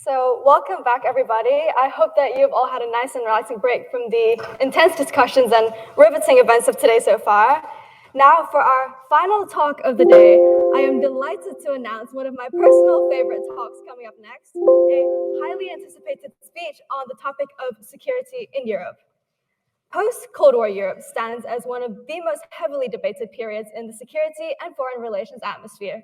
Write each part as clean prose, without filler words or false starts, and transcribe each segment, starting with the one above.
So welcome back, everybody. I hope that you've all had a nice and relaxing break from the intense discussions and riveting events of today so far. Now, for our final talk of the day, I am delighted to announce one of my personal favorite talks coming up next, a highly anticipated speech on the topic of security in Europe. Post-Cold War Europe stands as one of the most heavily debated periods in the security and foreign relations atmosphere.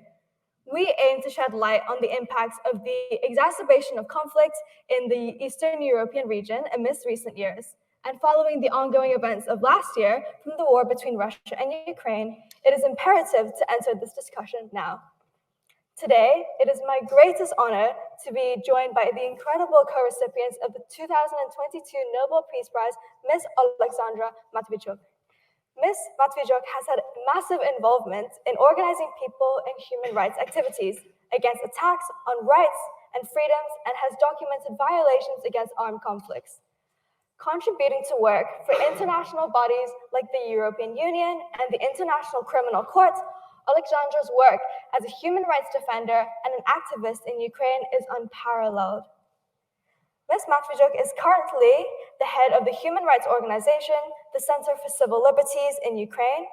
We aim to shed light on the impacts of the exacerbation of conflict in the Eastern European region amidst recent years. And following the ongoing events of last year from the war between Russia and Ukraine, it is imperative to enter this discussion now. Today, it is my greatest honor to be joined by the incredible co-recipients of the 2022 Nobel Peace Prize, Ms. Oleksandra Matviichuk. Ms. Matviichuk has had massive involvement in organizing people and human rights activities against attacks on rights and freedoms and has documented violations against armed conflicts. Contributing to work for international bodies like the European Union and the International Criminal Court, Oleksandra's work as a human rights defender and an activist in Ukraine is unparalleled. Ms. Matviichuk is currently the head of the human rights organization, the Center for Civil Liberties in Ukraine.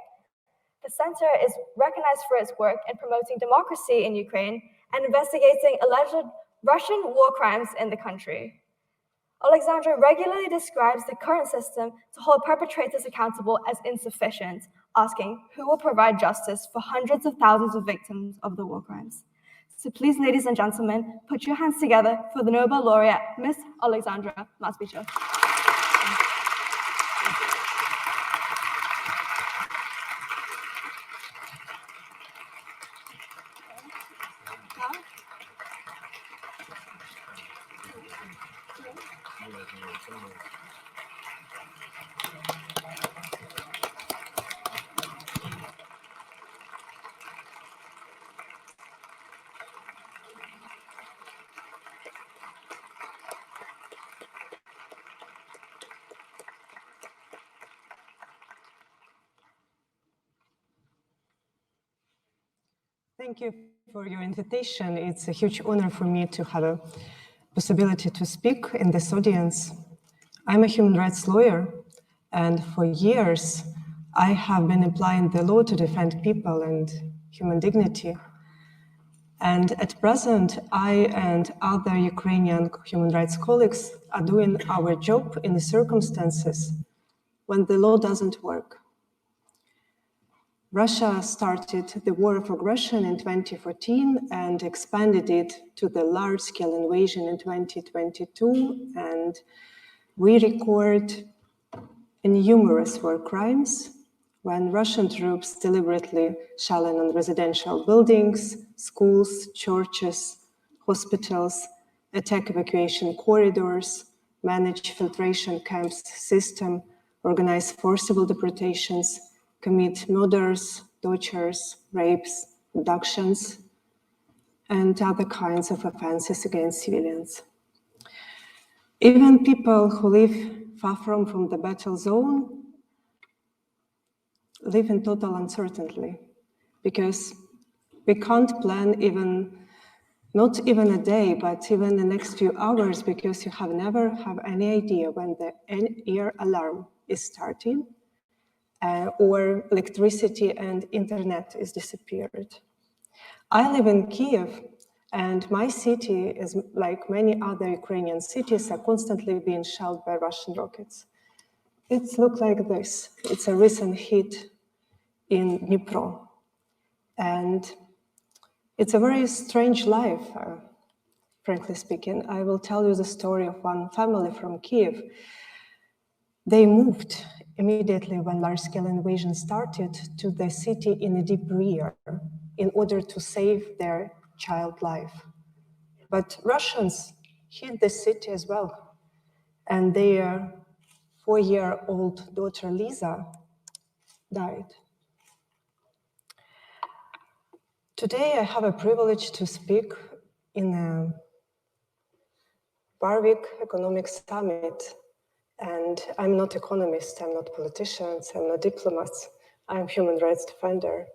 The center is recognized for its work in promoting democracy in Ukraine and investigating alleged Russian war crimes in the country. Oleksandra regularly describes the current system to hold perpetrators accountable as insufficient, asking who will provide justice for hundreds of thousands of victims of the war crimes. So please, ladies and gentlemen, put your hands together for the Nobel Laureate, Ms. Oleksandra Matviichuk. Thank you for your invitation. It's a huge honor for me to have a possibility to speak in this audience. I'm a human rights lawyer, and for years, I have been applying the law to defend people and human dignity. And at present, I and other Ukrainian human rights colleagues are doing our job in the circumstances when the law doesn't work. Russia started the war of aggression in 2014 and expanded it to the large-scale invasion in 2022, and we record numerous war crimes when Russian troops deliberately shelling on residential buildings, schools, churches, hospitals, attack evacuation corridors, manage filtration camps system, organize forcible deportations, commit murders, tortures, rapes, abductions, and other kinds of offenses against civilians. Even people who live far from the battle zone live in total uncertainty, because we can't plan not even a day, but even the next few hours, because you never have any idea when the air alarm is starting, or electricity and internet is disappeared. I live in Kiev, and my city is like many other Ukrainian cities are constantly being shelled by Russian rockets. It looks like this. It's a recent hit in Dnipro. And it's a very strange life, frankly speaking. I will tell you the story of one family from Kiev. They moved immediately when large-scale invasion started to the city in a deep rear in order to save their child life. But Russians hit the city as well, and their 4-year-old daughter Lisa died. Today I have a privilege to speak in a Warwick Economic Summit. And I'm not economist, I'm not politicians, I'm not diplomats, I'm human rights defender.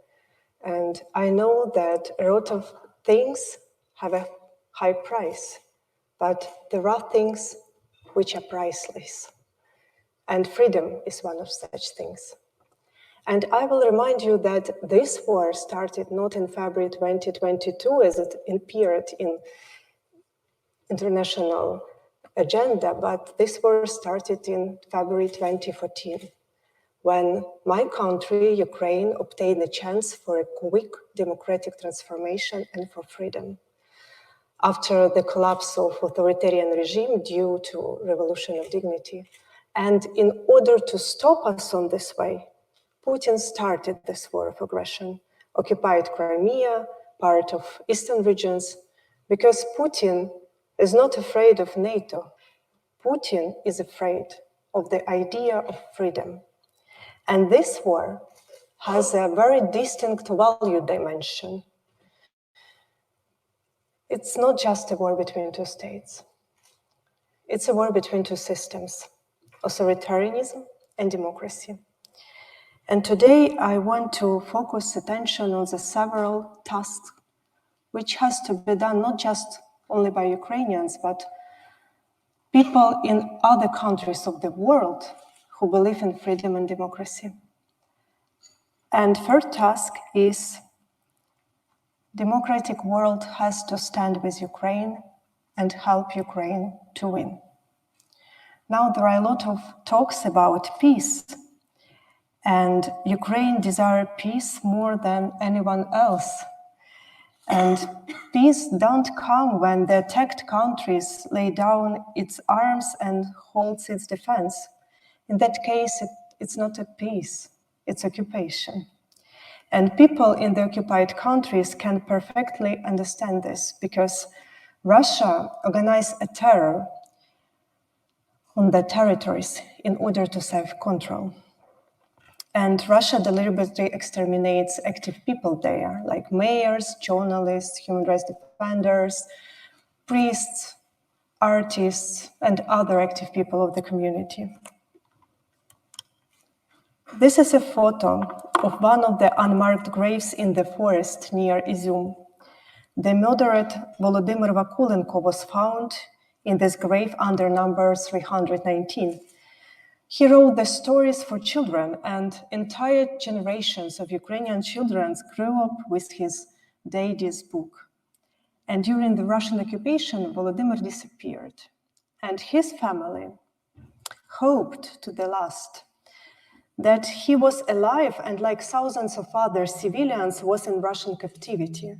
And I know that a lot of things have a high price. but there are things which are priceless. And freedom is one of such things. And I will remind you that this war started not in February 2022 as it appeared in international agenda, but this war started in February 2014, when my country, Ukraine, obtained a chance for a quick democratic transformation and for freedom. After the collapse of authoritarian regime due to revolution of dignity. And in order to stop us on this way, Putin started this war of aggression, occupied Crimea, part of eastern regions, because Putin is not afraid of NATO. Putin is afraid of the idea of freedom. And this war has a very distinct value dimension. It's not just a war between two states. It's a war between two systems, authoritarianism and democracy. And today I want to focus attention on the several tasks which has to be done not just only by Ukrainians, but people in other countries of the world who believe in freedom and democracy. And third task is democratic world has to stand with Ukraine and help Ukraine to win. Now there are a lot of talks about peace, and Ukraine desires peace more than anyone else. And peace don't come when the attacked countries lay down its arms and holds its defense. In that case, it's not a peace, it's occupation. And people in the occupied countries can perfectly understand this because Russia organized a terror on the territories in order to self-control. And Russia deliberately exterminates active people there, like mayors, journalists, human rights defenders, priests, artists, and other active people of the community. This is a photo of one of the unmarked graves in the forest near Izum. The murdered Volodymyr Vakulenko was found in this grave under number 319. He wrote the stories for children, and entire generations of Ukrainian children grew up with his Daddy's book. And during the Russian occupation, Volodymyr disappeared. And his family hoped to the last that he was alive and, like thousands of other civilians, was in Russian captivity.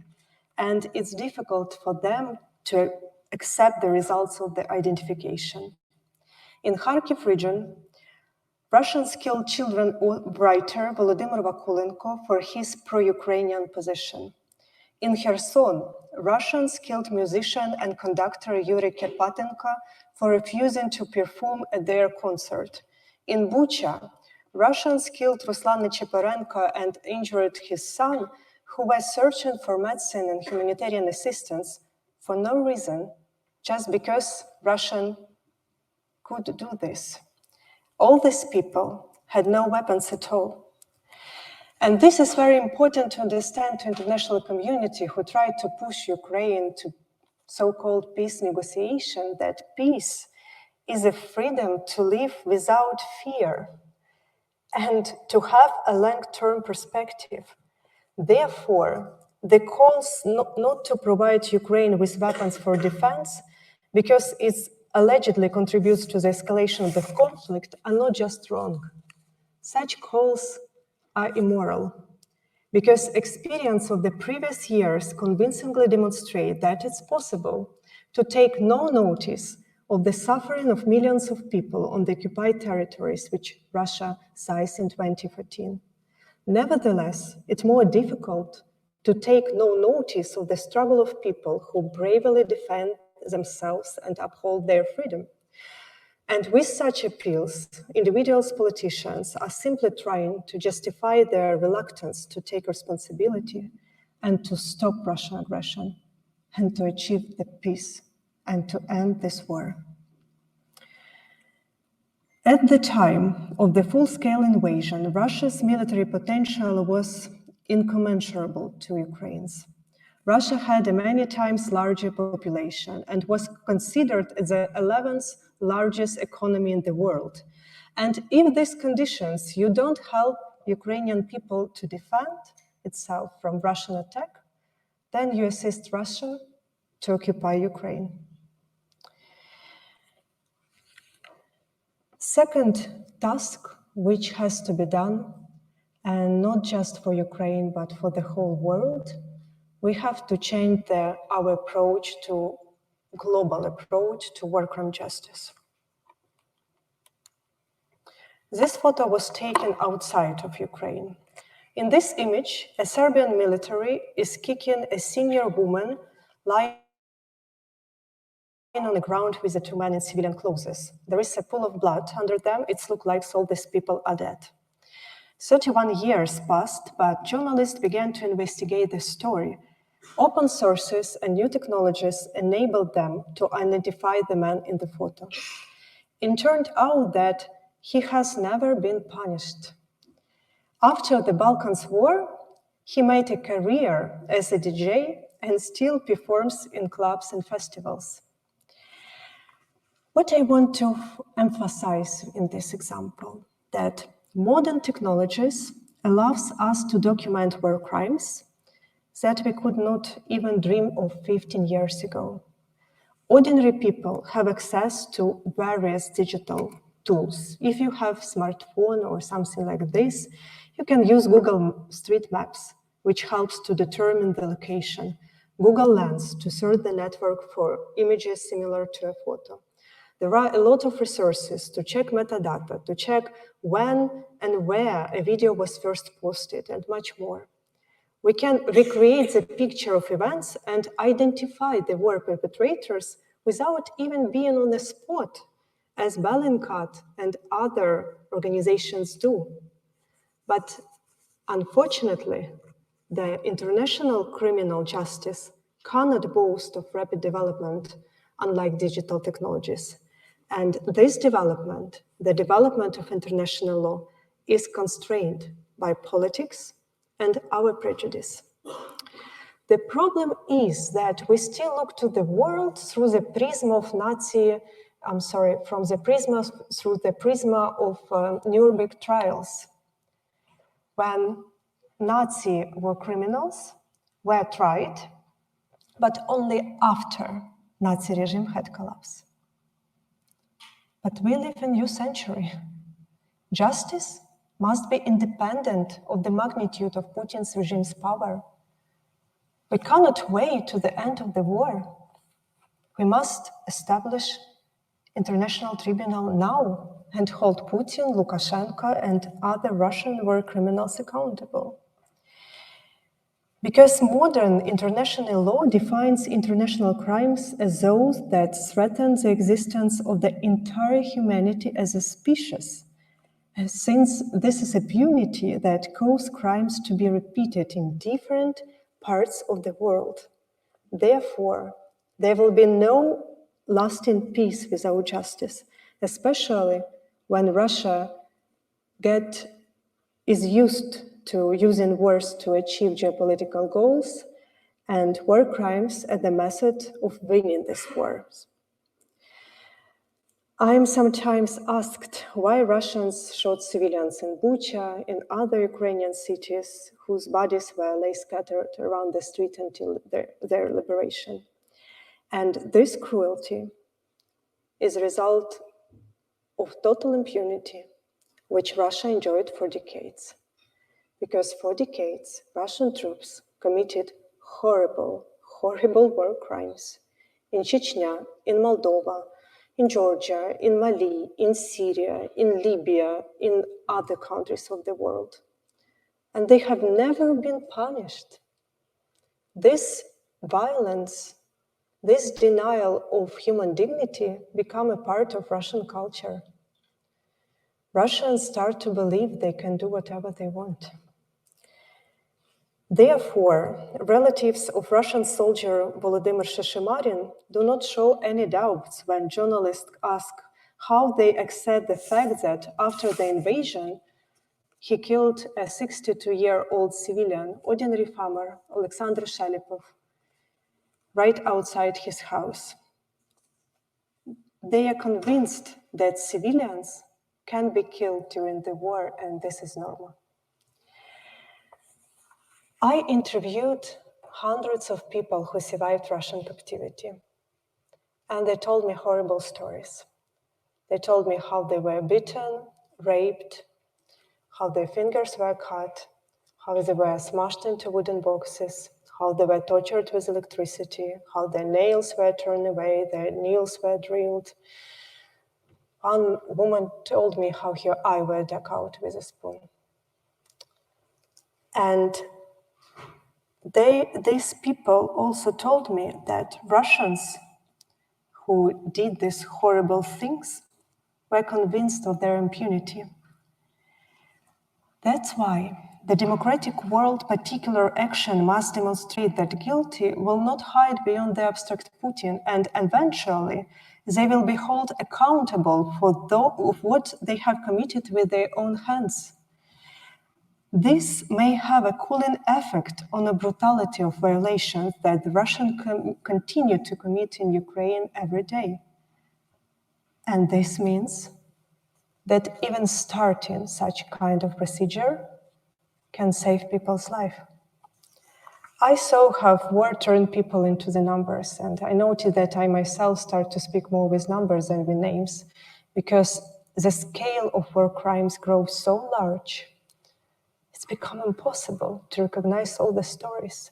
And it's difficult for them to accept the results of the identification. In Kharkiv region, Russians killed children writer Volodymyr Vakulenko for his pro-Ukrainian position. In Kherson, Russians killed musician and conductor Yuri Kerpatenko for refusing to perform at their concert. In Bucha, Russians killed Ruslan Necheparenko and injured his son, who was searching for medicine and humanitarian assistance for no reason, just because Russian could do this. All these people had no weapons at all. And this is very important to understand to international community who tried to push Ukraine to so-called peace negotiation, that peace is a freedom to live without fear and to have a long-term perspective. Therefore, the calls not to provide Ukraine with weapons for defense, because it allegedly contributes to the escalation of the conflict, are not just wrong. Such calls are immoral, because experience of the previous years convincingly demonstrate that it's possible to take no notice of the suffering of millions of people on the occupied territories, which Russia seized in 2014. Nevertheless, it's more difficult to take no notice of the struggle of people who bravely defend themselves and uphold their freedom. And with such appeals, individuals, politicians are simply trying to justify their reluctance to take responsibility and to stop Russian aggression and to achieve the peace and to end this war. At the time of the full-scale invasion, Russia's military potential was incommensurable to Ukraine's. Russia had a many times larger population and was considered as the 11th largest economy in the world. And in these conditions, you don't help Ukrainian people to defend itself from Russian attack, then you assist Russia to occupy Ukraine. Second task, which has to be done, and not just for Ukraine, but for the whole world, we have to change our approach to global approach to war crime justice. This photo was taken outside of Ukraine. In this image, a Serbian military is kicking a senior woman lying on the ground with the two men in civilian clothes. There is a pool of blood under them. It looks like all these people are dead. 31 years passed, but journalists began to investigate the story. Open sources and new technologies enabled them to identify the man in the photo. It turned out that he has never been punished. After the Balkans War, he made a career as a DJ and still performs in clubs and festivals. What I want to emphasize in this example, that modern technologies allows us to document war crimes that we could not even dream of 15 years ago. Ordinary people have access to various digital tools. If you have a smartphone or something like this, you can use Google Street Maps, which helps to determine the location. Google Lens to search the network for images similar to a photo. There are a lot of resources to check metadata, to check when and where a video was first posted, and much more. We can recreate the picture of events and identify the war perpetrators without even being on the spot, as Bellingcat and other organizations do. But unfortunately, the international criminal justice cannot boast of rapid development, unlike digital technologies. And this development, the development of international law, is constrained by politics and our prejudice. The problem is that we still look to the world through the prism of through the prism of Nuremberg trials, when Nazi war criminals were tried, but only after Nazi regime had collapsed. But we live in a new century. Justice must be independent of the magnitude of Putin's regime's power. We cannot wait to the end of the war. We must establish international tribunal now and hold Putin, Lukashenko, and other Russian war criminals accountable. Because modern international law defines international crimes as those that threaten the existence of the entire humanity as a species, since this is a impunity that causes crimes to be repeated in different parts of the world. Therefore, there will be no lasting peace without justice, especially when Russia is used to using wars to achieve geopolitical goals and war crimes as the method of winning these wars. I am sometimes asked why Russians shot civilians in Bucha, in other Ukrainian cities whose bodies were lay scattered around the street until their liberation. And this cruelty is a result of total impunity, which Russia enjoyed for decades. Because for decades, Russian troops committed horrible, horrible war crimes in Chechnya, in Moldova, in Georgia, in Mali, in Syria, in Libya, in other countries of the world. And they have never been punished. This violence, this denial of human dignity become a part of Russian culture. Russians start to believe they can do whatever they want. Therefore, relatives of Russian soldier Volodymyr Sheshimarin do not show any doubts when journalists ask how they accept the fact that after the invasion, he killed a 62-year-old civilian, ordinary farmer, Oleksandr Shelipov, right outside his house. They are convinced that civilians can be killed during the war, and this is normal. I interviewed hundreds of people who survived Russian captivity, and they told me horrible stories. They told me how they were beaten, raped, how their fingers were cut, how they were smashed into wooden boxes, how they were tortured with electricity, how their nails were torn away, their nails were drilled. One woman told me how her eye were dug out with a spoon. And these people also told me that Russians who did these horrible things were convinced of their impunity. That's why the democratic world particular action must demonstrate that guilty will not hide beyond the abstract Putin, and eventually they will be held accountable for what they have committed with their own hands. This may have a cooling effect on the brutality of violations that the Russians continue to commit in Ukraine every day. And this means that even starting such kind of procedure can save people's life. I saw how war turned people into the numbers, and I noted that I myself start to speak more with numbers than with names, because the scale of war crimes grows so large, it's become impossible to recognize all the stories.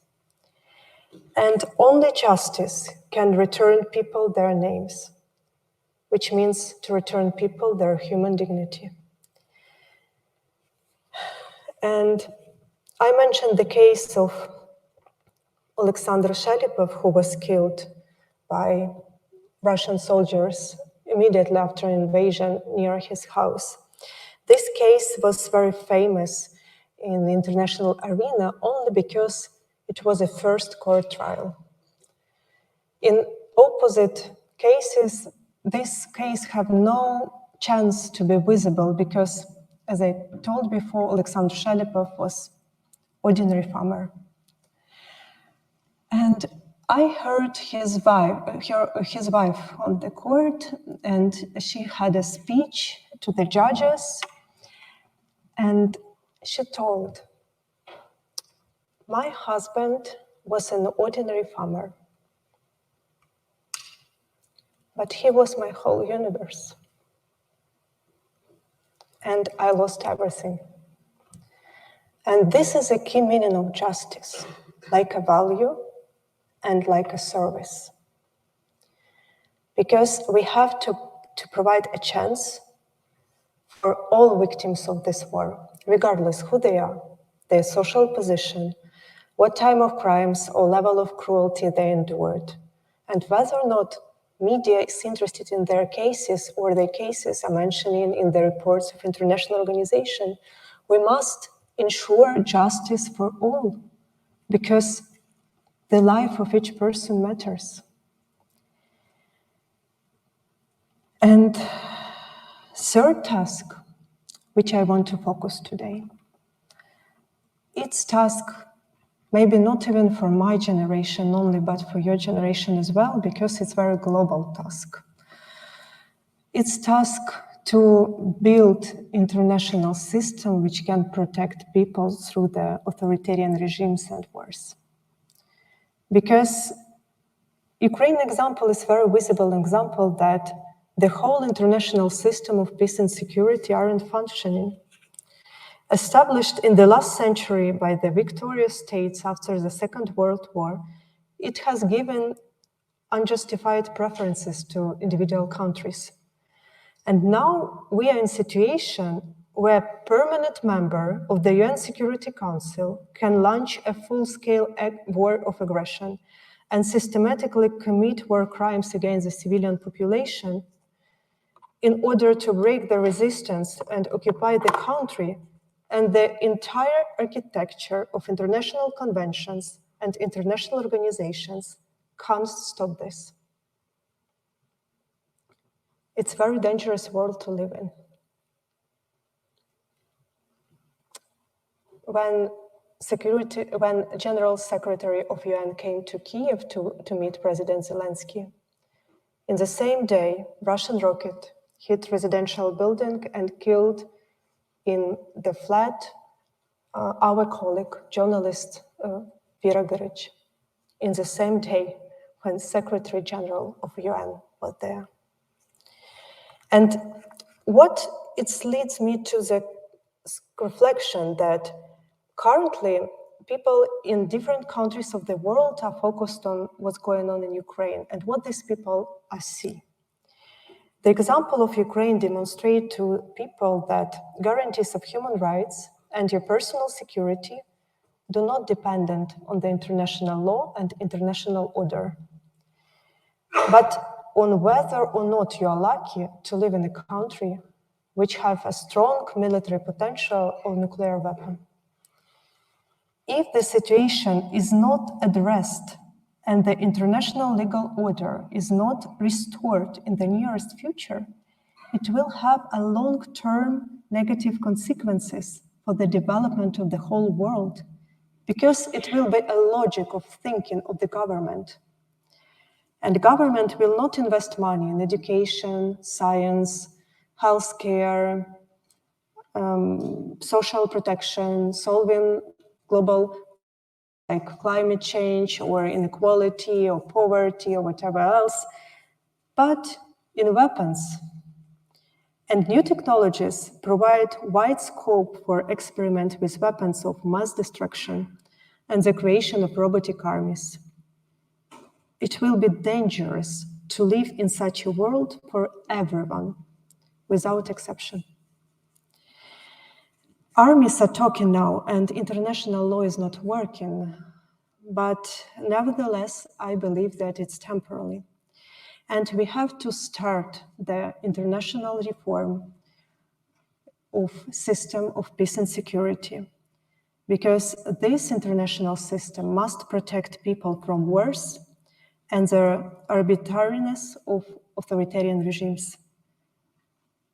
And only justice can return people their names, which means to return people their human dignity. And I mentioned the case of Oleksandr Shalipov, who was killed by Russian soldiers immediately after an invasion near his house. This case was very famous in the international arena only because it was a first court trial. In opposite cases, this case had no chance to be visible because, as I told before, Oleksandr Shalipov was ordinary farmer. And I heard his wife on the court, and she had a speech to the judges, and she told, "My husband was an ordinary farmer, but he was my whole universe, and I lost everything." And this is a key meaning of justice, like a value and like a service. Because we have to provide a chance for all victims of this war, regardless who they are, their social position, what type of crimes or level of cruelty they endured, and whether or not media is interested in their cases or their cases are mentioned in the reports of international organizations. We must ensure justice for all, because the life of each person matters. And third task, which I want to focus today, it's task maybe not even for my generation only, but for your generation as well, because it's a very global task. It's task to build international system which can protect people through the authoritarian regimes and wars. Because Ukraine example is a very visible example that the whole international system of peace and security aren't functioning. Established in the last century by the victorious states after the Second World War, it has given unjustified preferences to individual countries. And now we are in a situation where a permanent member of the UN Security Council can launch a full-scale war of aggression and systematically commit war crimes against the civilian population in order to break the resistance and occupy the country, and the entire architecture of international conventions and international organizations can't stop this. It's a very dangerous world to live in. When General Secretary of UN came to Kiev to meet President Zelensky. In the same day, Russian rocket hit residential building and killed in the flat our colleague, journalist Vera Giric, in the same day when Secretary General of UN was there. And what it leads me to the reflection that currently people in different countries of the world are focused on what's going on in Ukraine and what these people see. The example of Ukraine demonstrates to people that guarantees of human rights and your personal security do not depend on the international law and international order, but on whether or not you are lucky to live in a country which have a strong military potential or nuclear weapon. If the situation is not addressed and the international legal order is not restored in the nearest future, it will have a long-term negative consequences for the development of the whole world, because it will be a logic of thinking of the government. And the government will not invest money in education, science, healthcare, social protection, solving global like climate change or inequality or poverty or whatever else, but in weapons. And new technologies provide wide scope for experiment with weapons of mass destruction and the creation of robotic armies. It will be dangerous to live in such a world for everyone, without exception. Armies are talking now, and international law is not working, but nevertheless, I believe that it's temporary. And we have to start the international reform of system of peace and security, because this international system must protect people from wars and the arbitrariness of authoritarian regimes.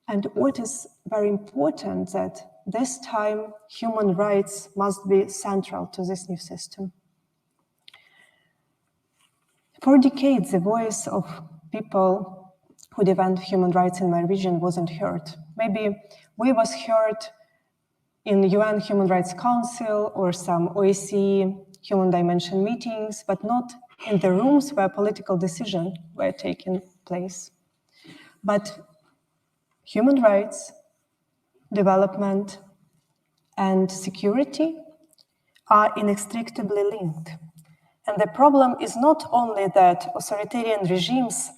And what is very important that this time human rights must be central to this new system. For decades, the voice of people who defend human rights in my region wasn't heard. Maybe we was heard in UN Human Rights Council or some OSCE human dimension meetings, but not in the rooms where political decisions were taking place. But human rights, development, and security are inextricably linked. And the problem is not only that authoritarian regimes'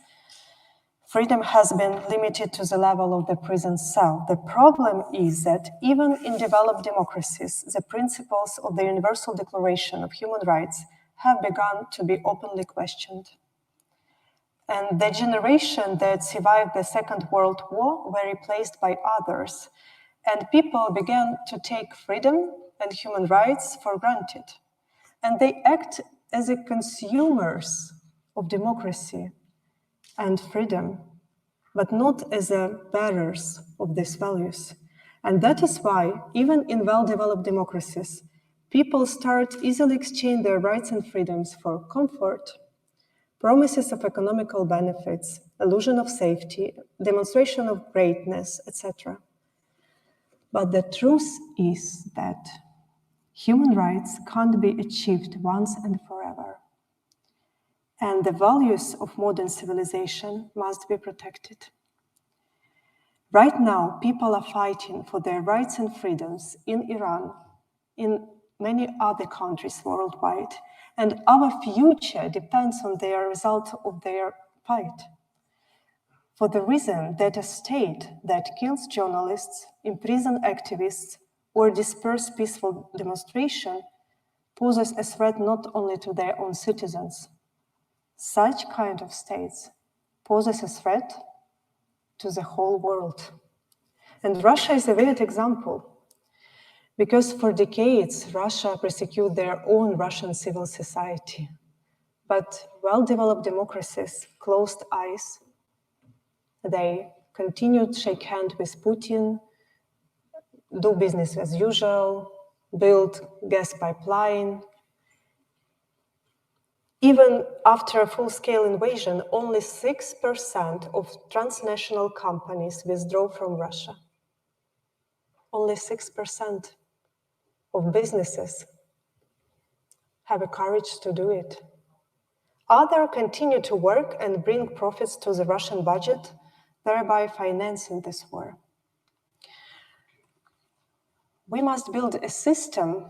freedom has been limited to the level of the prison cell. The problem is that even in developed democracies, the principles of the Universal Declaration of Human Rights have begun to be openly questioned. And the generation that survived the Second World War were replaced by others, and people began to take freedom and human rights for granted. And they act as the consumers of democracy and freedom, but not as the bearers of these values. And that is why, even in well-developed democracies, people start easily exchange their rights and freedoms for comfort, promises of economical benefits, illusion of safety, demonstration of greatness, etc. But the truth is that human rights can't be achieved once and forever. And the values of modern civilization must be protected. Right now, people are fighting for their rights and freedoms in Iran, in many other countries worldwide, and our future depends on the result of their fight. For the reason that a state that kills journalists, imprison activists, or disperse peaceful demonstration poses a threat not only to their own citizens. Such kind of states poses a threat to the whole world. And Russia is a vivid example, because for decades, Russia persecuted their own Russian civil society. But well-developed democracies closed eyes. They continued to shake hands with Putin, do business as usual, build gas pipeline. Even after a full-scale invasion, only 6% of transnational companies withdraw from Russia. Only 6% of businesses have the courage to do it. Others continue to work and bring profits to the Russian budget, thereby financing this war. We must build a system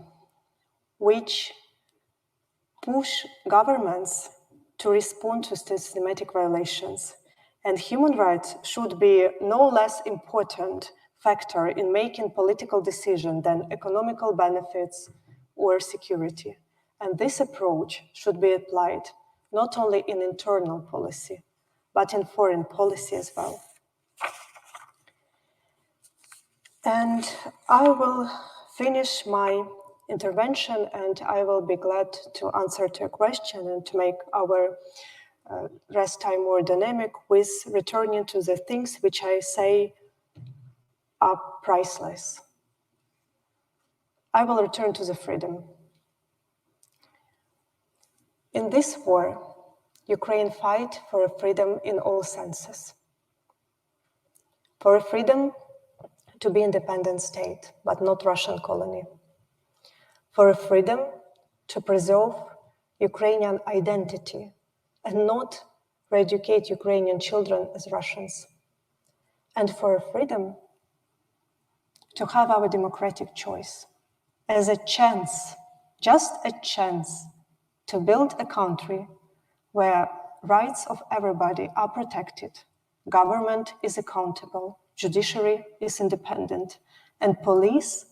which push governments to respond to systematic violations. And human rights should be no less important factor in making political decisions than economical benefits or security. And this approach should be applied not only in internal policy, but in foreign policy as well. And I will finish my intervention, and I will be glad to answer to a question and to make our rest time more dynamic with returning to the things which I say are priceless. I will return to the freedom. In this war, Ukraine fight for a freedom in all senses. For a freedom to be independent state, but not Russian colony. For a freedom to preserve Ukrainian identity and not re-educate Ukrainian children as Russians. And for a freedom to have our democratic choice as a chance, just a chance, to build a country where rights of everybody are protected, government is accountable, judiciary is independent, and police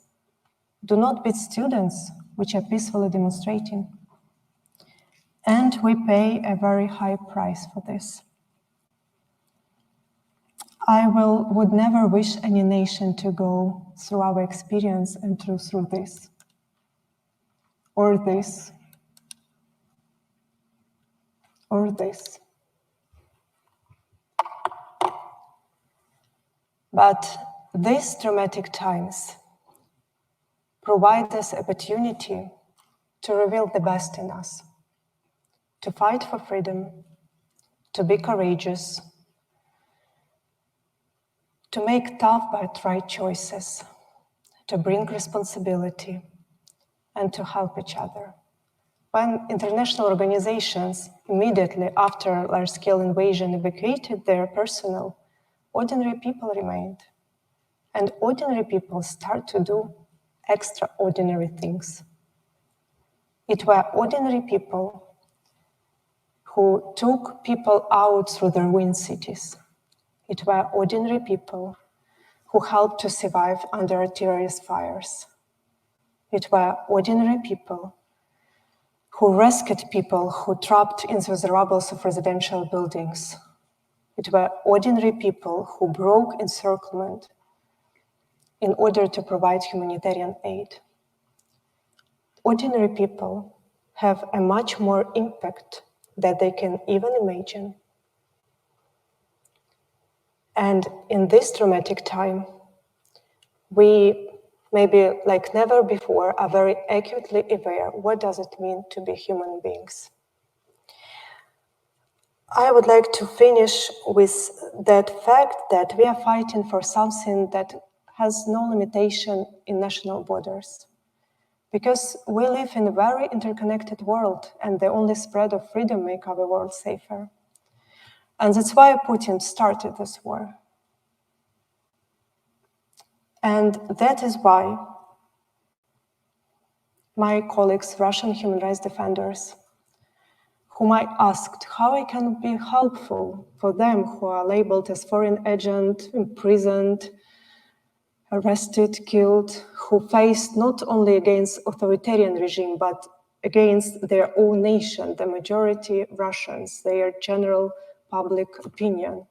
do not beat students which are peacefully demonstrating. And we pay a very high price for this. I would never wish any nation to go through our experience and through this, or this, or this. But these traumatic times provide us opportunity to reveal the best in us, to fight for freedom, to be courageous, to make tough but right choices, to bring responsibility, and to help each other. When international organizations immediately after large-scale invasion evacuated their personnel, ordinary people remained. And ordinary people start to do extraordinary things. It were ordinary people who took people out through their ruined cities. It were ordinary people who helped to survive under terrorist fires. It were ordinary people who rescued people who trapped into the rubble of residential buildings. It were ordinary people who broke encirclement in order to provide humanitarian aid. Ordinary people have a much more impact than they can even imagine. And in this traumatic time, we maybe like never before are very acutely aware what does it mean to be human beings. I would like to finish with that fact that we are fighting for something that has no limitation in national borders. Because we live in a very interconnected world, and the only spread of freedom makes our world safer. And that's why Putin started this war. And that is why my colleagues, Russian human rights defenders, whom I asked how I can be helpful for them who are labeled as foreign agent, imprisoned, arrested, killed, who faced not only against authoritarian regime, but against their own nation, the majority Russians, their general public opinion.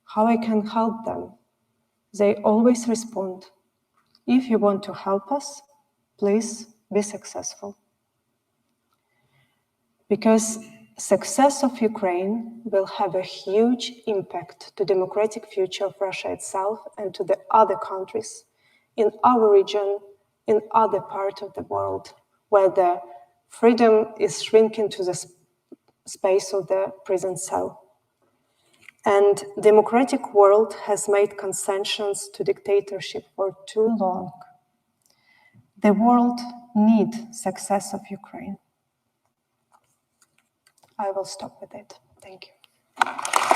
How I can help them? They always respond, if you want to help us, please be successful. Because success of Ukraine will have a huge impact to the democratic future of Russia itself and to the other countries in our region in other parts of the world where the freedom is shrinking to the space of the prison cell. And democratic world has made concessions to dictatorship for too long. The world needs success of Ukraine. I will stop with it. Thank you.